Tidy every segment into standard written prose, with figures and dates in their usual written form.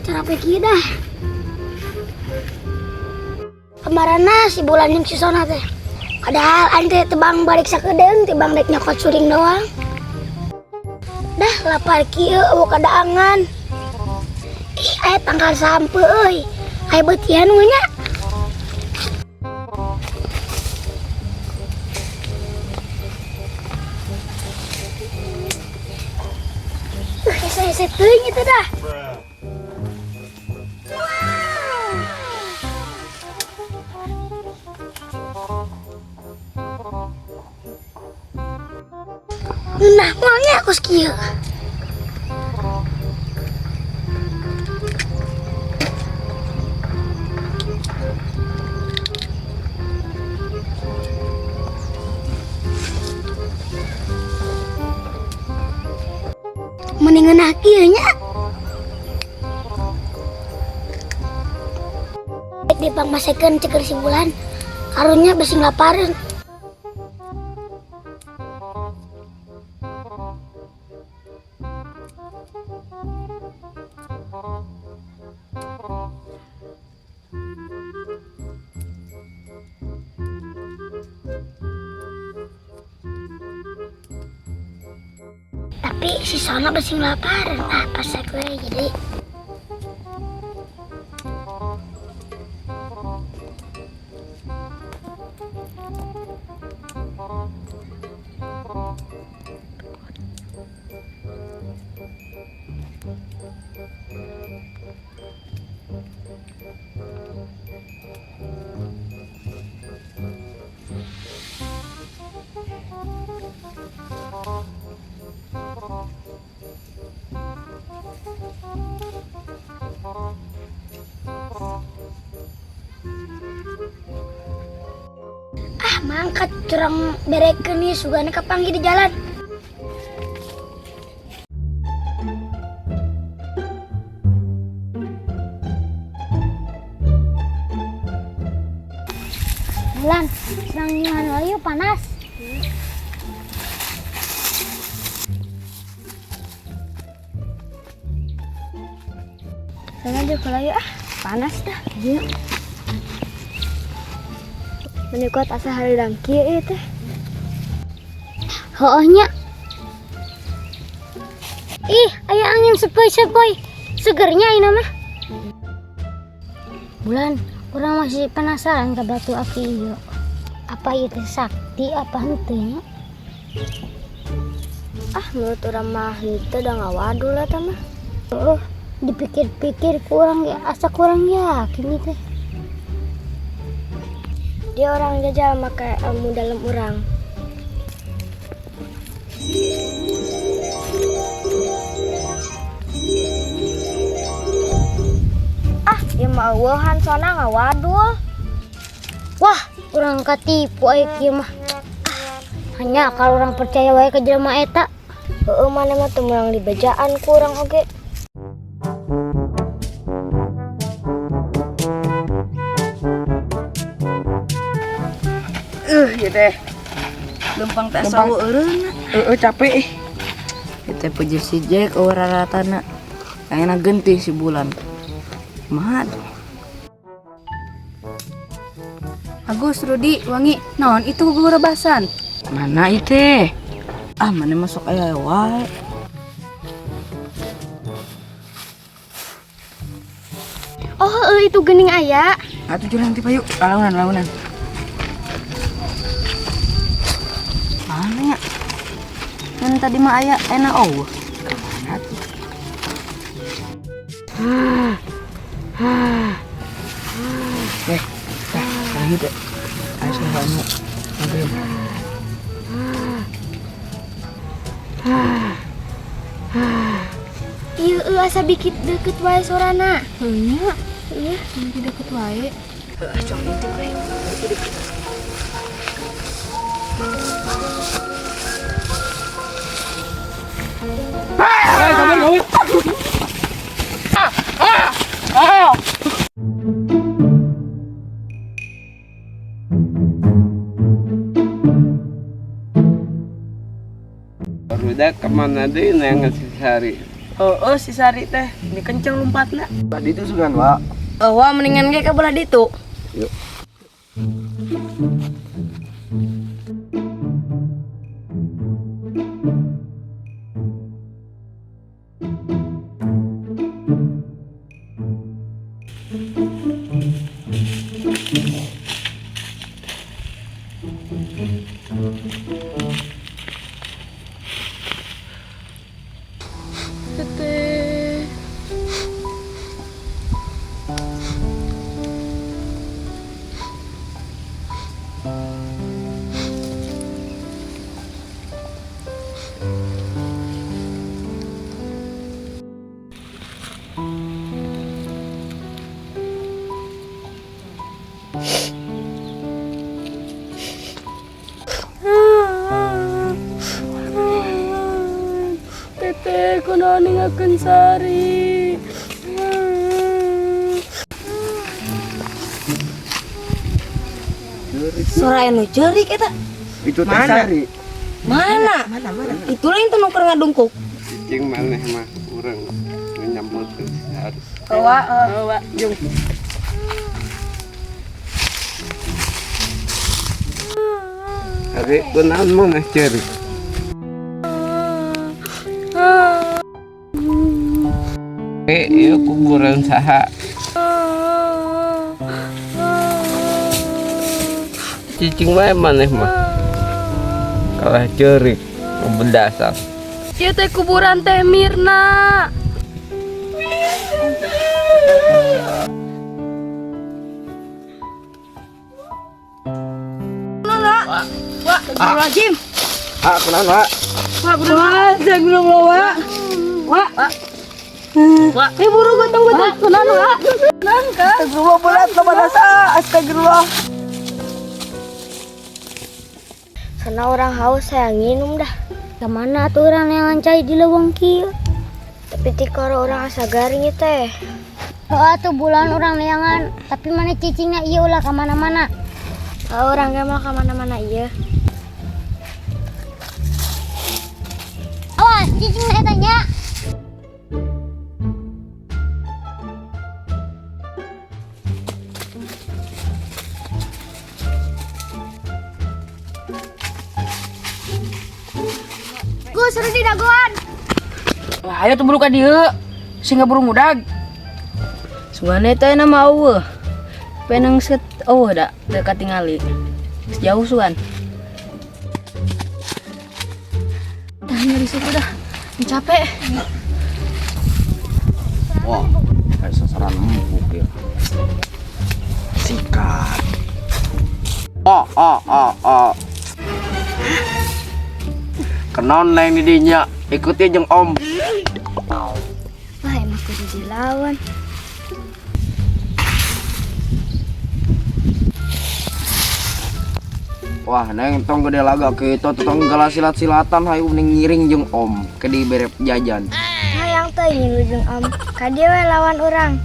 Kenapa dah? Kemarin si Bulan yang si Sona teh. Padahal ante tebang balik sakedeung tebang dek nyokot suring doang. Dah lapar kieu eueuh kadaangan. Ih, aya tangkal sampe euy. Aya beutihan we nya. Ese teuing itu dah. Nah, wangi aku sekieu. Mendingan kieu nya. Dipangmasekeun ceker si Bulan. Karunya besi nglapareun. Tapi si Sona besi nglapareun. Apa sih gue jadi? Mangkat curang berekeun nih sugana kapanggih di jalan. Bulan, sedang gimana yuk panas. Sana aja kalau yuk panas dah. Iya. Menikot asa haridang kieu teh. Heueuh nya. Ih, aya angin sepoi-sepoi. Segernya ini mah. Bulan, urang masih penasaran ka batu aki ieu. Apa ieu teh sakti apa henteu nya? Menurut urang mah henteu da ngawadul eta mah. Dipikir-pikir kurang ya, asa kurang yakin ieu teh. Dia orang jajal pakai ilmu dalam orang. Dia mah eueuhan Sona ngawadul. Wah, urang katipu aya kieu mah. Hanya kalau orang percaya wae ka jelema eta. Heueuh mana mah teu meurang dibejaan ku urang oge. Ya teh. Lempang tak sawo eureun. Capek. Teh puji si Jack raratana. Ayeuna geuntih si Bulan. Kumaha? Agus Rudi wangi naon itu gugura basan. Mana ieu teh? Mana masuk aya wae. Itu geuning aya. Atuh jalan ti payu. Launan. Mana ya? Kan tadi mah aya enak kemana tuh? Lagi deh. Ayo kamu. Ieu asa bikit deket wae sorana. Nya. Nanti deket wae. Cok itu wae. Barudak kemana deh nang ngasih sehari. Oh, si Sari teh. Ini kenceng lompatna. Tadi itu sugan, Wak. Wah, mendingan ge ka belah ditu. Yuk. Teteh. Teteh, kunaon ningakeun Sari? Suara anu ceurik eta. Itu teh Sari. Mana? Itu lain teh nuker ngadungkuk. Cing maneh mah urang nyambut Sari. Bawa, jung. Sari kunaon maneh ceurik? Ieu kuburan saha? Cicing mah maneh mah. Kalah ceurik, ngebedasan. Ieu teh kuburan teh Mirna. Wah, astagfirullahaladzim. Kunaon, Wak? Wah, astagfirullah, Wah. Wah, buru gotong. Kunaon, Wah? Kunaon, Kak? Astagfirullah berat sama dasa. Astagfirullah. Sana orang haus saya nginum dah. Kemana tuh orang yang ngancai di lewang kieu? Tapi tikor orang asa garing teh. Tuh bulan orang neangan, tapi mana cicingnya iya ulah kemana-mana. Orang gak mau kemana-mana iya. Awas, cicingnya tanya. Gus, suruh di daguan. Wah, ayo tuh buru ka dieu. Sehingga burung mudag. Suane teh nama eueuh. Penang set da dekat tingali. Jauh suan. Dah nyari suku dah. Capek. Wah, kayak sasaran empuk ya. Sikat. Kenon neng di dinya, ikuti jeung Om. Wah, emang kudu dilawan. Wah, neng tong gede laga kita tong gala silat-silatan hayu ning ngiring jeung Om ke di berep jajan. Hayang teh ngilu jeung Om. Ka dieu we lawan urang.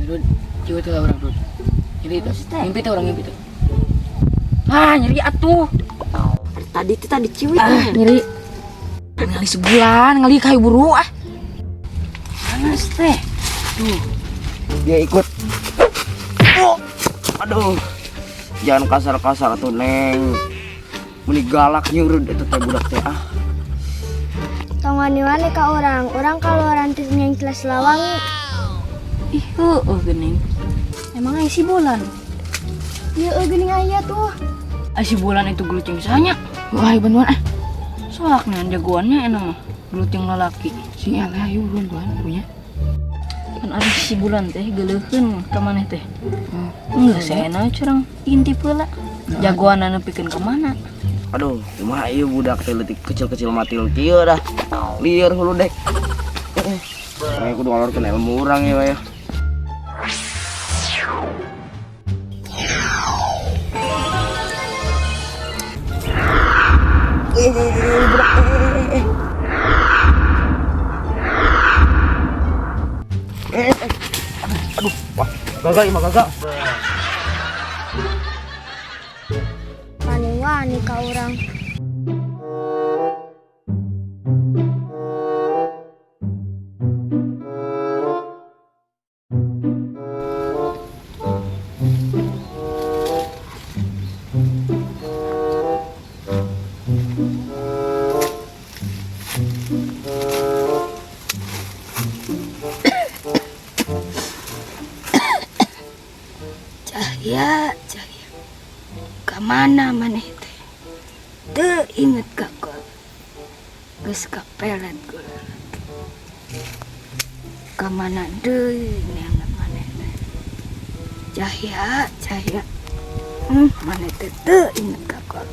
Dud, coba tuh orang Dud. Nyeri tuh. Ngimpi tuh orang ngimpi tuh. Nyeri atuh. Tadi ciwit. Nyeri. Ngali sebulan, ngali kayu buru panas teh. Tuh. Dia ikut. Aduh. Jangan kasar-kasar tuh, Neng. Meni galak nyurud itu teh budak teh Tong wani-wani ka orang. Orang kalau rantis yang kelas lawangi. Ih, gening. Emang si bulan. Ieu geuning aya tuh. Si bulan itu gelucing sanya. Wah, bantuan soalnya jagoannya enak mah gelucing lalaki. Si Aleh ayu bantuan punya. Kan ada si bulan teh geleuheun ka maneh teh. Enggak sena curang intip heula. Jagoanana pikeun ka mana? Aduh, kumaha ieu budak teh leutik kecil-kecil matil kieu dah. Lieur hulu dek. Saya kudu ngalorkeun ilmu urang ya. Aduh, wah. Gagal imah gagal. Wani-wani ka orang. Cahya, kemana maneh teh? Teu inget ka kol, geus kapelet kul. Kemana deui neangan maneh teh? Cahya, maneh teh teu inget ka kol.